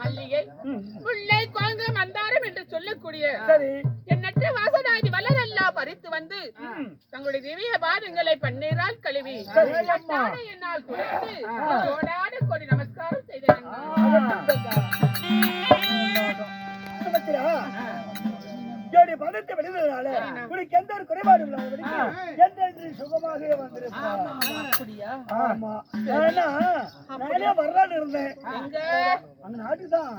மல்லிகை முல்லை குழந்தை மந்தாரம் என்று சொல்லக்கூடிய எண்ணற்ற வாசனாகி வளரெல்லாம் பறித்து வந்து தங்களுடைய திவ்ய பாதங்களை பன்னீரால் கழுவி என்னால் குறைத்து ஜோடான கோடி நமஸ்காரம் செய்தேன். பணத்தை வெளியினால உனக்கு எந்த ஒரு குறைபாடு இல்லாத சுகமாக வந்திருப்பான். நானே வரலான்னு இருந்தேன் அந்த நாட்டுதான்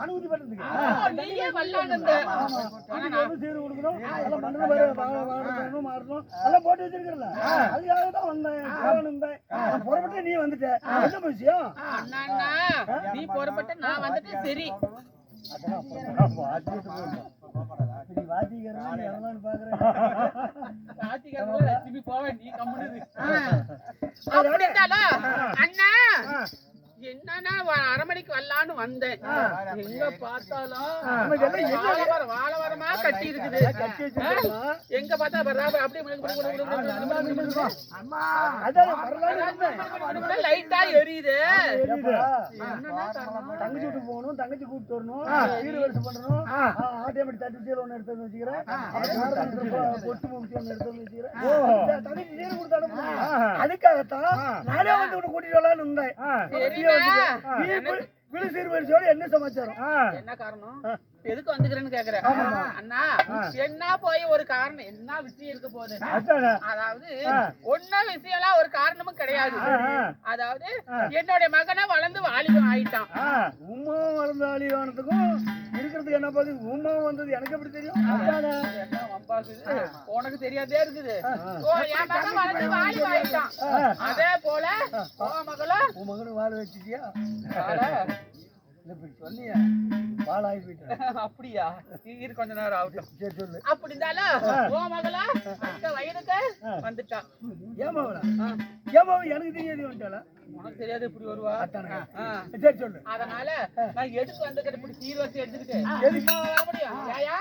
அனுமதி பண்றதுக்கு சீடு கொடுக்கணும் அதெல்லாம் பண்ணணும் மாறணும் அதெல்லாம் போட்டு வச்சிருக்கிறல அதுக்காக தான் வந்தேன் புறப்பட்டு நீ வந்துட்ட என்ன விஷயம் நீ புறப்பட்ட நான் வந்துட்டு சரி அண்ணா என்னன்னா அரை மணிக்கு வரலான்னு வந்தேன். எங்க பார்த்தாலும் வாழவரமா கட்டி இருக்குது. எங்க பார்த்தா லைட்டா எரியுது. தங்கச்சி வீட்டு போகணும் தங்கச்சி கூப்பிட்டு வரணும் வீடு வருஷம் பண்ணணும் ஆட்டோமேட்டிக் தட்டு ஒண்ணு எடுத்து வச்சுக்கிறேன் பொட்டு முக்கியம் ஒண்ணு எடுத்து வச்சுக்கிறேன் தங்கச்சி நீர் கொடுத்து அனுப்புறேன். அதுக்காகத்தான் நானே வந்து உன்னை கூட்டிட்டு வரலான்னு இருந்தேன். என்ன சமாச்சாரம் என்ன காரணம் எதுக்கு வந்துக்கிறேன்னு கேக்குறேன். அண்ணா என்ன போய் ஒரு காரணம் என்ன விஷயம் இருக்க போகுது. அதாவது ஒன்னும் விஷயம் ஒரு காரணமும் கிடையாது. அதாவது என்னுடைய மகனை வளர்ந்து வாலிபம் ஆயிட்டான். உமா வளர்ந்து வாலிபானத்துக்கும் இருக்கிறதுக்கு என்ன பாது உமா வந்தது எனக்கு எப்படி தெரியும். உனக்கு தெரியாதே இருக்குது. என் மகன் வளர்ந்து வாலிபம் ஆயிட்டான். அதே போல உன் மகனுக்கு வாழ வச்சுட்டியா சொன்னியா பாலாகி போயிட்டேன். அப்படியா இரு கொஞ்ச நேரம் ஆகட்டும். சரி சொல்லு. அப்படி இருந்தாலும் உன் மகளா அந்த வயதுக்கு வந்துட்டான். ஏமாவளா எனக்கு தெரியாது வந்துட்டாளா உனக்கு தெரியாது இப்படி வருவா. சரி சொல்லு. அதனால நான் எதுக்கு வந்துக்கிட்டு இப்படி சீர் வச்சு எடுத்துக்கிட்டு எதுக்கு வர முடியும். ஏயா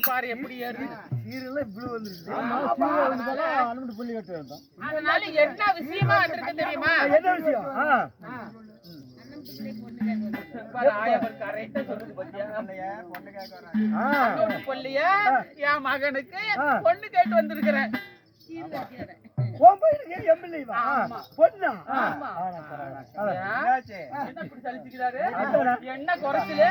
பாரு எப்படி அதனால என்ன விஷயமா வந்திருக்கு தெரியுமா. என்ன விஷயம் என் மகனுக்கு பொண்ணு கேட்டு வந்திருக்கிறேன். என்ன குறைச்சல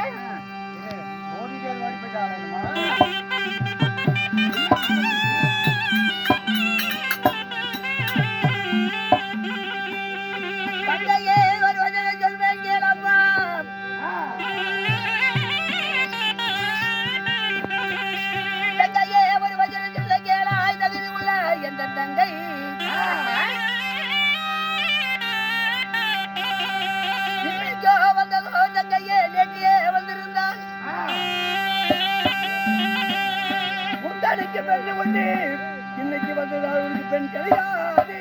இன்னைக்கு வந்ததால் உனக்கு பெண் கிடையாது.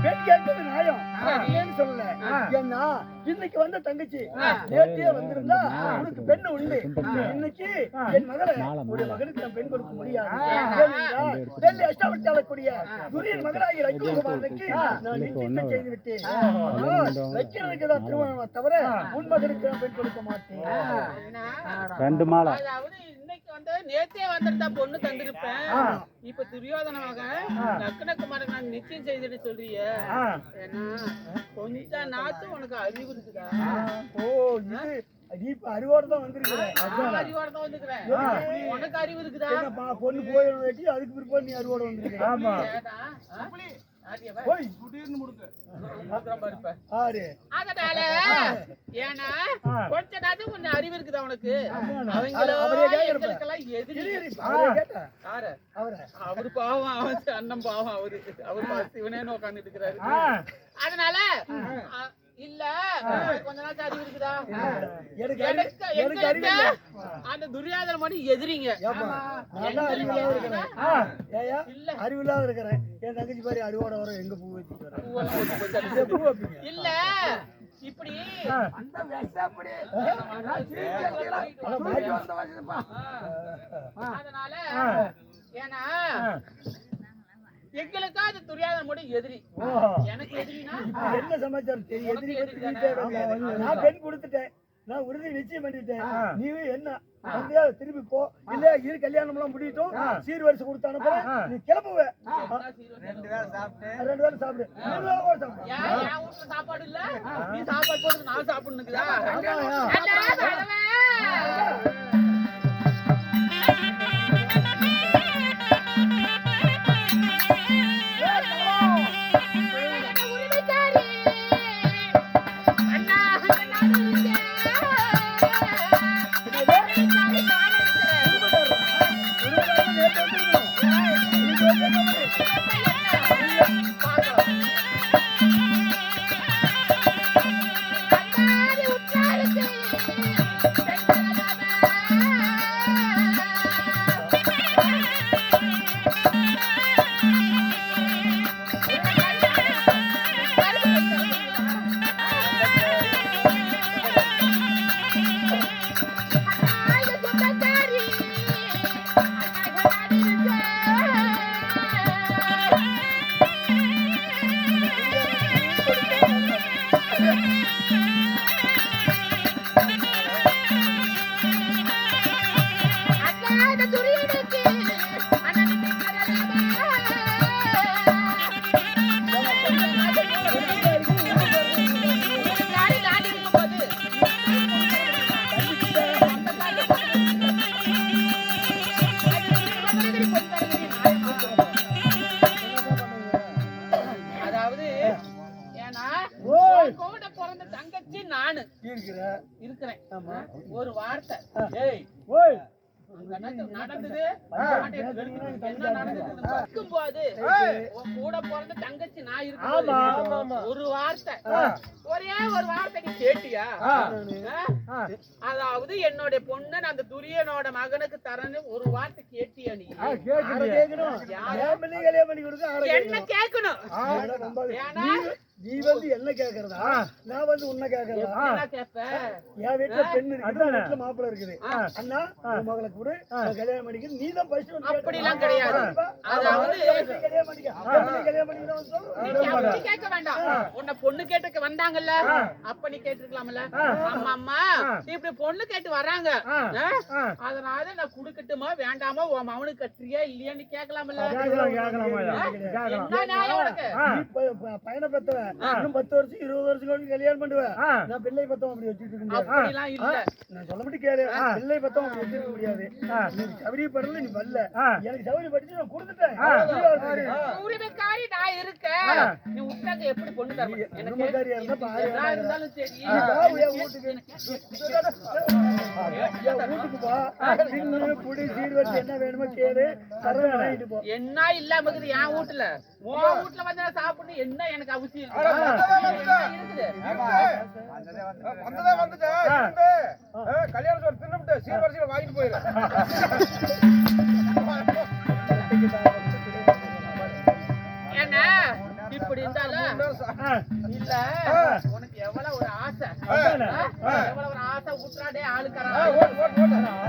பெண் கேட்பது நியாயம் இல்லைன்னு சொல்லல. ஏன்னா இன்னைக்கு வந்த தங்கச்சி நேற்றே வந்திருந்தா உனக்கு பெண்ணு உண்டு. இன்னைக்கு என் மகளை ஒரு மகனுக்கு நான் பெண் கொடுக்க முடியாது. டெல்லி அஷ்டாவட்டாளக்கூடிய துரியன் மகனாகி ரகுமாரனுக்கு நான் நிச்சயம் செய்து விட்டேன். வைக்கிறதுக்கு தான் திருமணம் தவிர உன் மகனுக்கு நான் பெண் கொடுக்க மாட்டேன். இன்னைக்கு வந்து நேற்றே வந்திருந்தா பொண்ணு தந்திருப்பேன். இப்ப துரியோதனமாக லக்னகுமாருக்கு நான் நிச்சயம் செய்துட்டு சொல்றிய. கொஞ்ச நாத்து உனக்கு அறிவு இருக்குதா? ஓ இப்ப அறிவோட தான் வந்திருக்கிறேன். அறிவோட தான் வந்திருக்கிறேன். உனக்கு அறிவு இருக்குதா? பொண்ணு போயிடும் வெட்டி அதுக்கு பிற்பாடு நீ அறிவோட வந்திருக்க. போய் திடீர்னு முடுக்கு ஆறு அதனால ஏன்னா கொஞ்ச நேரம் கொஞ்சம் அறிவு இருக்குது அவனுக்கு அவரே கேக்குறப்ப எங்களுக்கெல்லாம் எதிரி அவரே கேட்டா யாரு அவரே அவரு பாவம் அவன் அண்ணன் பாவம் அவரு சிவனேன்னு உட்கார்ந்துட்டு இருக்கிறாரு அதனால இல்ல கொஞ்ச நாள் அறிவு இருக்குதா எனக்கு அறிவு இல்ல. அந்த துரியாதன மட்டும் எதிரிங்க நான் அறிவில்லாத இருக்கிறேன் ஏயா அறிவில்லாத இருக்கிறேன் என் தங்கச்சி பாரு அறிவோட வர எங்க பூ வச்சுட்டு வரேன் பூ வைப்பீங்க இல்ல இப்படி அந்த வெட்டப்படி அதனால ஏன்னா எங்களுக்கா அது துரியாதன மட்டும் எதிரி எனக்கு எதிரினா என்ன சமாச்சாரம் தெரியும் எதிரி பத்தி நான் பெண் கொடுத்துட்டேன் நான் உறுதி நிச்சயம் பண்ணிட்டேன் நீ என்ன வந்தியா திருப்பி போ இல்ல இரு கல்யாணம் எல்லாம் முடியட்டும் சீர் வரிசை கொடுத்து அனுப்புறேன் நீ கிளம்புவ 2 வேளை சாப்பிடு 3 வேளை சாப்பிடு என் வீட்டுல சாப்பாடு இல்ல நீ சாப்பாடு போட்டு நான் சாப்பிடணுக்குதா ஒரு வார்த்தை ஏய் ஓய் நடந்தது என்ன நடந்தது போது உன் கூட பிறந்த தங்கச்சி நான் இருக்கேன் ஒரு வார்த்தை ஒரே ஒரு வார்த்தை நீ கேட்டியா அதாவது என்னோட பொண்ணு அந்த துரியனோட மகனுக்கு தரன்னு ஒரு வார்த்தை கேட்டியா நீ என்ன கேட்கணும் ஏன்னா நீ வந்து என்ன கேக்குறதா நான் வந்து உன்ன கேக்குறதா என் வீட்டுல பெண்ணு இருக்குது வீட்டுல மாப்பிள்ளை இருக்குது அண்ணா உன் மகளை கூட கல்யாணம் பண்ணிக்க நீ தான் ஃபர்ஸ்ட் வந்து அப்படி எல்லாம் கிடையாது அதாவது கல்யாணம் பண்ணிக்க கேட்க வேண்டாம் உன்னை பொண்ணு கேட்டுக்கு வந்தாங்கல்ல அப்ப நீ கேட்டிருக்கலாம்ல அம்மா அம்மா இப்படி பொண்ணு கேட்டு வராங்க அதனால நான் குடுக்கட்டுமா வேண்டாமா உன் மவனுக்கு கட்டுறியா இல்லையான்னு கேட்கலாம்ல என்ன நியாயம் உனக்கு பையனை பெத்தவன் இன்னும் 10 வருஷம் 20 வருஷம் கல்யாணம் பண்ணுவேன் நான் பிள்ளை பத்தம் அப்படி வச்சுட்டு இருக்க முடியாது நான் சொல்ல மட்டும் கேளு பிள்ளை பத்தம் அப்படி வச்சிருக்க முடியாது நீ சௌரிய படல நீ வரல எனக்கு சௌரிய படிச்சு நான் கொடுத்துட்டேன் உரிமைக்காரி நான் இருக்கேன் நீ உட்கார்ந்து எப்படி பொண்ணு தரணும் உரிமைக்காரியா இருந்தா இருந்தாலும் சரி வீட்டுக்கு வா தின்னு புடி சீர்வரிசை என்ன வேணுமோ கேளு தரவேன் வாங்கிட்டு போ என்ன இல்லாம இருக்குது என் வீட்டுல உன் வீட்டுல வந்து சாப்பிடணும் என்ன எனக்கு அவசியம் கல்யாணம் தின்னுட்டு சீர்வரிசையில வாங்கிட்டு போயிரு ஏன்னா இப்படி இருந்தாலும் இல்ல உனக்கு எவ்வளவு ஒரு ஆசை எவ்வளவு ஒரு ஆசை ஊற்றாடே ஆளுக்காரன்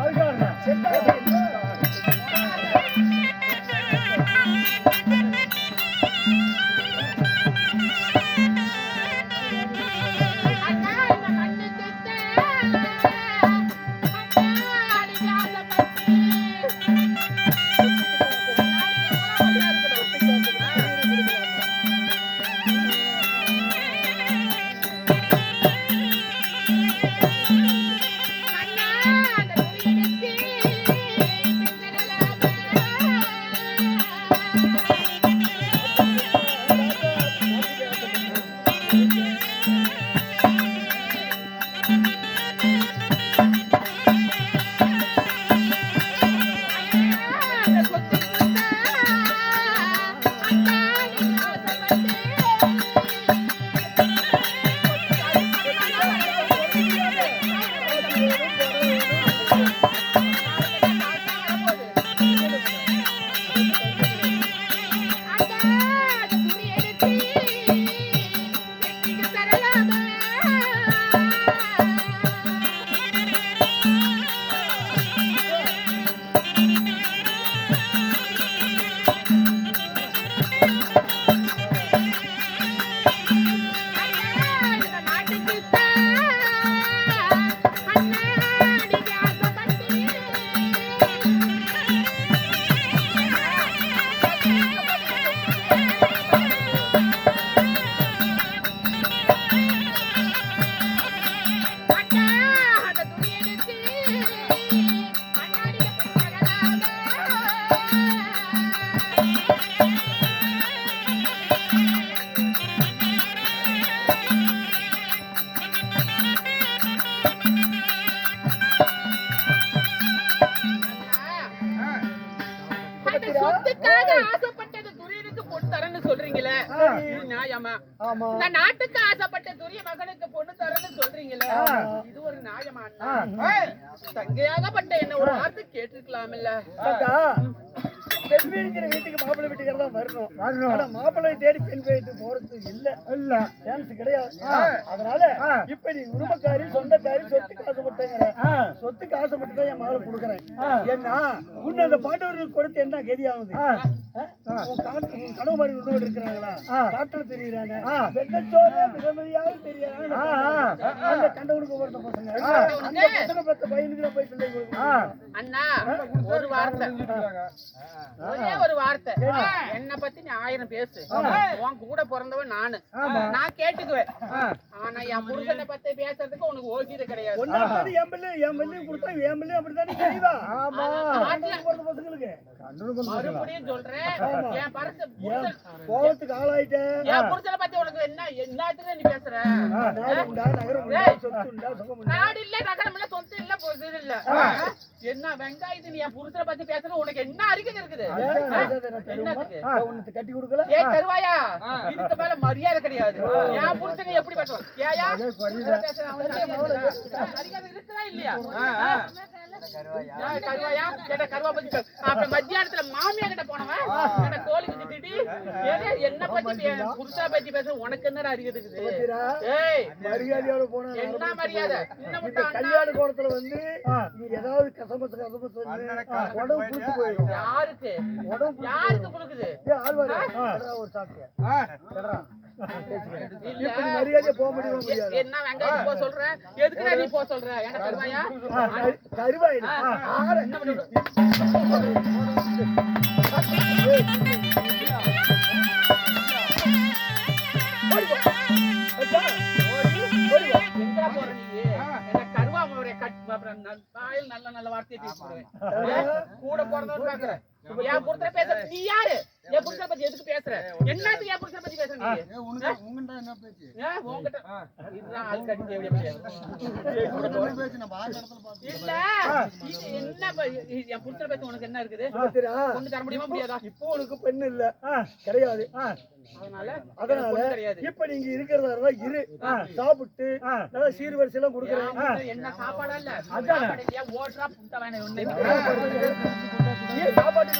நியாயமா ஆமா இந்த நாட்டுக்கு ஆசைப்பட்ட துரிய மகனுக்கு பொண்ணு தரேன்னு சொல்றீங்களே இது ஒரு நியாயமா தங்கையாகப்பட்ட என்ன ஒரு வார்த்தை கேட்டிருக்கலாம் இல்ல பெண் வீடுங்கிற வீட்டுக்கு மாப்பிள்ளை வீட்டுக்கு தான் வரணும் ஆனா மாப்பிள்ளை தேடி பெண் வீட்டு போறது இல்ல சான்ஸ் கிடையாது அதனால இப்ப நீ உரிமைக்காரி சொந்தக்காரி சொத்துக்கு ஆசைப்பட்டேங்கிற சொத்துக்கு ஆசைப்பட்டு தான் என் மகளை கொடுக்குறேன் ஏன்னா உன்னை அந்த பாண்டவர்களுக்கு கொடுத்து என்ன கதி ஆகுது கனவு மாதிரி உணவு இருக்கிறாங்களா காட்டுல தெரியுறாங்க வெள்ளச்சோர மிதமதியாக தெரியாங்க அந்த கண்டவனுக்கு போற பசங்க அந்த பசங்க பத்த பையனுக்கு போய் பிள்ளை கொடுக்கணும் அண்ணா ஒரு வார்த்தை ஒரே ஒரு வார்த்தை என்ன பத்தி நீ 1000 பேசு உன் கூட பிறந்தவன் நானு நான் கேட்டுக்குவேன் ஆனா என் புருஷனை பத்தி பேசுறதுக்கு உனக்கு ஓகிது கிடையாது மறுபடியும் சொல்றேன் என் கோபத்துக்கு ஆளாயிட்டேன் என் புருஷனை பத்தி உனக்கு என்னத்துக்கு நீ பேசுற நாடு இல்ல நகரம் இல்ல சொத்து இல்ல பொருள் இல்ல என்ன வெங்காயத்து நீ என் புருஷனை பத்தி பேசுறது உனக்கு என்ன அறிக்கை இருக்குது கட்டி கொடுக்கல ஏ கருவாயா இதுக்கு மேல மரியாதை கிடையாது என் புருஷனை எப்படி பேசுவான் ஏயா மரியாதை இருக்குதா இல்லையா கருவாயா கேட்ட கருவா பத்தி அப்ப மத்தியானத்துல மாமியா கிட்ட போனவன் கோழி குஞ்சு திட்டி என்ன பத்தி புருஷா பத்தி பேச உனக்கு என்ன அறிக்கை இருக்குது ஏய் மரியாதையோட போன என்ன மரியாதை கல்யாண கோலத்துல வந்து நீ ஏதாவது கசமசு உடம்பு புடிச்சு போயிடும் யாருக்கு கொடுக்குது ஒரு சாப்பிட்டு மரியாதை போக முடியாது என்ன வெங்காயம் போ சொல்ற எதுக்கு நீ போ சொல்ற என்ன கருவாயா கருவாய் நல்ல நல்ல வார்த்தையை கூட பிறந்தவன் பாக்குற என் புருஷனை பேசுற நீ யாரு என் புருஷனை பத்தி எதுக்கு பேசுற என்னத்துக்கு என் புருஷனை பத்தி பேசுற நீ உங்ககிட்ட இதுதான் ஆள் கட்டி இல்ல என்ன என் புருஷனை பத்தி உனக்கு என்ன இருக்குது கொண்டு தர முடியுமா முடியாதா இப்போ உனக்கு பெண்ணு இல்ல கிடையாது அதனால இப்ப நீங்க இருக்கிறதா இரு சாப்பிட்டு நல்லா சீர்வரிசை எல்லாம் கொடுக்குறேன் என்ன சாப்பாடா இல்ல ஓட்டுறா புட்ட வேணும் சாப்பாடு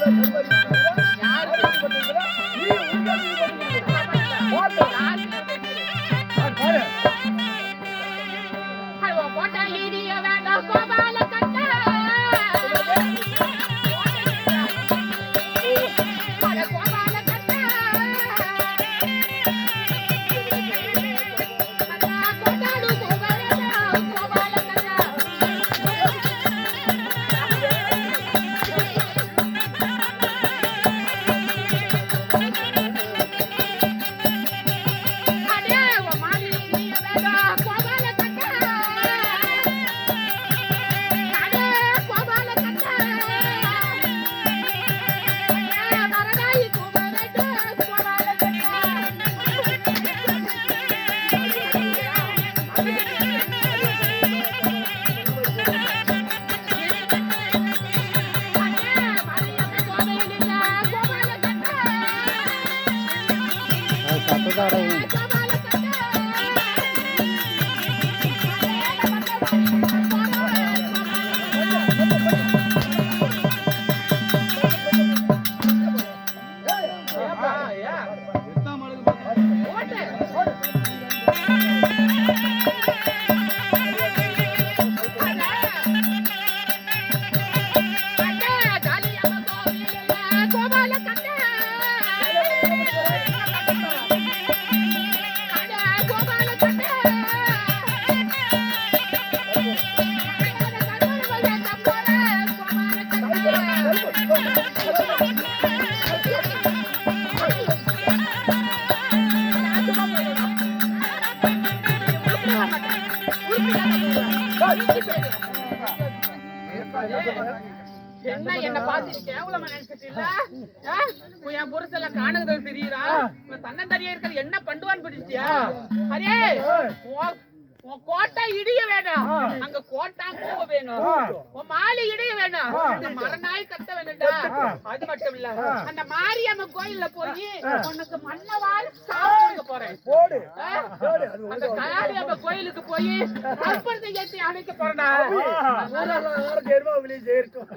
என்ன என்ன பாத்து கேவலமா நினைச்சிட்டு இல்ல என் புருஷல காணுதல் தெரியுறா தன்னந்தனியா இருக்கிறது என்ன பண்ணுவான்னு பிடிச்சியா அரே உன் கோட்டை இடிய வேணும், அங்க கோட்டா பூவ வேணும், உன் மாலை இடிய வேணும், அந்த மரநாய் கட்ட வேணும்டா. அது மட்டும் இல்ல, அந்த மாரியம்மன் கோயில்ல போய் உனக்கு மண்ணவாள் சாவு கொடுக்க போறேன். போடு அந்த காளியம்மன் கோயிலுக்கு போய் கற்பனை ஏற்றி அணைக்க போறேன்டா. தேர்வா வெளியே சேர்க்கும்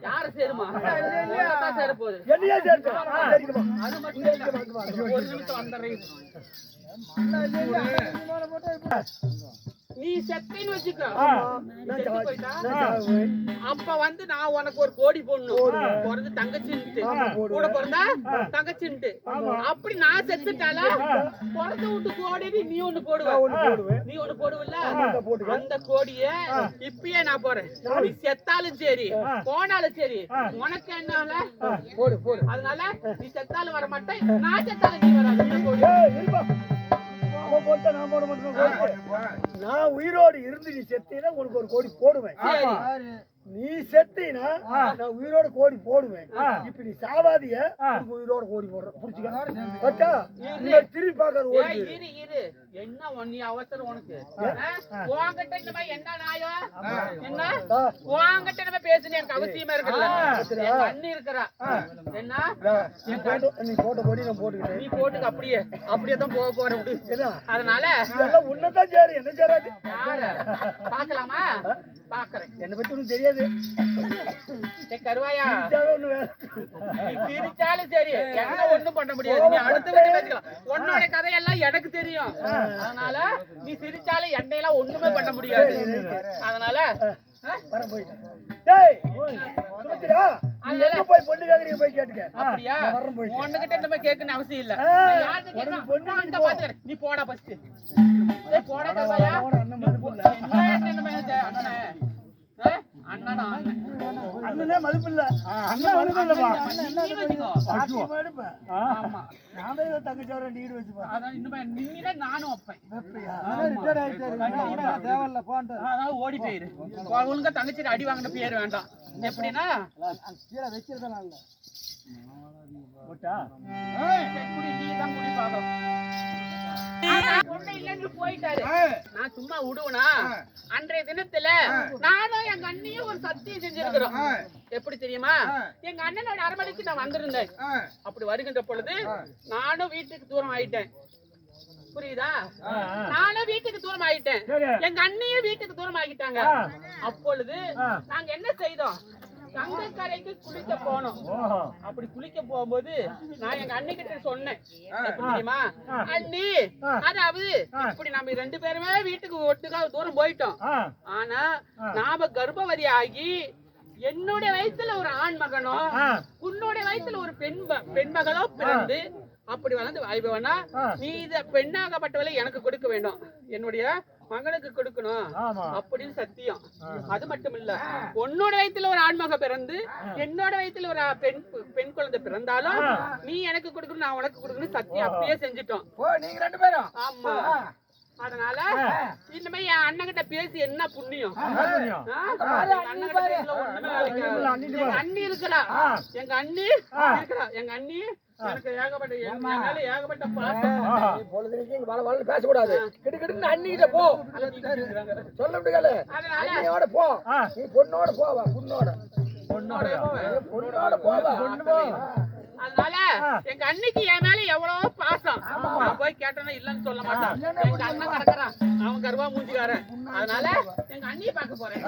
யாரு சேருமா? சேர போகுது. என்னையா சேர்க்கும் அது மட்டும் இல்ல, ஒரு நிமிஷம் வந்துடுறேன். நீ செத்தின்னு வச்சுக்கோ, செத்து போயிட்டா அப்ப வந்து நான் உனக்கு ஒரு கோடி போடணும். பிறந்து தங்கச்சின்ட்டு கூட பிறந்தா தங்கச்சின்ட்டு. அப்படி நான் செத்துட்டால பிறந்த விட்டு கோடி நீ ஒண்ணு போடுவ, நீ ஒண்ணு போடுவல்ல. அந்த கோடிய இப்பயே நான் போறேன். நீ செத்தாலும் சரி போனாலும் சரி உனக்கு என்ன போடு போடு. அதனால நீ செத்தாலும் வர மாட்டேன், நான் செத்தாலும் நீ வராது. அவன் போட்ட நான் போட மாட்டேன். நான் உயிரோடு இருந்து நீ செத்தீனா உனக்கு ஒரு கோடி போடுவேன். நீ செத்தீனா நான் உயிரோட கோடி போடுவேன். இப்ப நீ சாவாதிய உயிரோட கோடி போடுறேன். புடிச்சுக்க திரும்பி பாக்க இரு. என்ன நீ அவசரம் உனக்கு? உன்கிட்ட இந்த மாதிரி என்ன நாயோ என்ன உன்கிட்ட நம்ம பேசுன எனக்கு அவசியமா இருக்குல்ல. என் அண்ணி இருக்கிறா என்ன நீ போட்ட கோடி நான் போட்டுக்கிட்டேன். நீ போட்டுக்க, அப்படியே தான் போக போற விடு. அதனால உன்னதான் சேரு என்ன சேராது. பாக்கலாமா? பாக்குறேன். என்ன பத்தி உனக்கு தெரியாது. கருவாயா ஒண்ணு நீ பிரிச்சாலும் சரி என்ன ஒண்ணும் பண்ண முடியாது. நீ அடுத்த வீட்டு பேசிக்கலாம். உன்னோட கதையெல்லாம் எனக்கு தெரியும். அதனால நீ சிரிச்சாலும் எண்ணையெல்லாம் ஒண்ணுமே பண்ண முடியாது. அதனால வர போயிட்டேன். டேய் சுமித்ரா, நீ எங்க போய் பொண்ணு கேக்குறீங்க போய் கேட்டுக்க. அப்படியா? வரேன் போய். உன்கிட்ட நம்ம கேட்கணும் அவசியம் இல்ல. நீ போடா ஃபர்ஸ்ட். டேய் போடா கருவாயா. அண்ணன் மதிப்பு இல்ல. அண்ணன் அண்ணனா அண்ணனே மதிப்பு இல்ல. அண்ணன் மதிப்பு இல்லப்பா. நீ வச்சுக்கோ. ஆமா நான் தான் தங்கச்சார நீடு வச்சுப்பா. அதான் இன்னுமே நீங்க நானும் வைப்பேன். ரிட்டர்ன் ஆயிட்டாரு. தேவல்ல போன்ட்டு. அதனால ஓடி போயிரு. ஒழுங்கா தங்கச்சி அடி வாங்கின பேர் வேண்டாம். எப்படின்னா கீழே வைக்கிறதா இல்ல. போட்டா குடி நீ தான் குடி பாக்கும். பொண்ணு இல்லன்னு போயிட்டாரு. நான் சும்மா விடுவனா? அன்றைய தினத்துல நானும் எங்க அண்ணியும் ஒரு சத்தியம் செஞ்சிருக்கிறோம். எப்படி தெரியுமா? எங்க அண்ணனோட அரமனைக்கு நான் வந்திருந்தேன். அப்படி வருகின்ற பொழுது நானும் வீட்டுக்கு தூரம் ஆயிட்டேன். புரியுதா? நானும் வீட்டுக்கு தூரம் ஆயிட்டேன், எங்க அண்ணியும் வீட்டுக்கு தூரம் ஆகிட்டாங்க. அப்பொழுது நாங்க என்ன செய்தோம்? கங்கைக்கரைக்கு குளிக்க போனோம். அப்படி குளிக்க போகும்போது நான் எங்க அண்ணி கிட்ட சொன்னேன், எப்படி தெரியுமா? அண்ணி, அதாவது இப்படி நம்ம 2 பேருமே வீட்டுக்கு ஒட்டுக்கா தூரம் போயிட்டோம். ஆனா நாம கர்ப்பவதி ஆகி என்னுடைய வயசுல ஒரு ஆண் மகனோ உன்னுடைய வயசுல ஒரு பெண் மகளோ பிறந்து அப்படி வளர்ந்து வாய்ப்பவனா நீ இத பெண்ணாகப்பட்டவளை எனக்கு கொடுக்க வேண்டும், என்னுடைய மகனுக்கு கொடுக்கணும் அப்படின்னு சத்தியம். அது மட்டும் இல்ல, உன்னோட வயசுல ஒரு ஆண்மக பிறந்து என்னோட வயசுல ஒரு பெண் குழந்தை பிறந்தாலும் நீ எனக்கு கொடுக்கணும், நான் உனக்கு கொடுக்கணும் சத்தியம் அப்படியே செஞ்சுட்டோம் நீங்க 2 பேரும். ஆமா. அதனால இந்த மாதிரி என் அண்ணன் கிட்ட பேசி என்ன புண்ணியம்? அண்ணி இருக்கிறா, எங்க அண்ணி இருக்கிறா, எங்க அண்ணி எனக்கு ஏகப்பட்ட பாசம். பொழுதுக்கு வள வள பேசக்கூடாது. கிட்ட அண்ணிகிட்ட போ சொல்ல முடியல. அண்ணியோட போ, நீ பொண்ணோட போவா. பொண்ணோட போவா. அதனால எங்க அன்னைக்கு என் மேல எவ்வளவோ பாசம். நான் போய் கேட்டேன்னா இல்லன்னு சொல்ல மாட்டான். எங்க அண்ணன் கிடக்குறான், அவன் கருவா மூஞ்சிக்காரன். அதனால எங்க அண்ணியை பார்க்க போறேன்.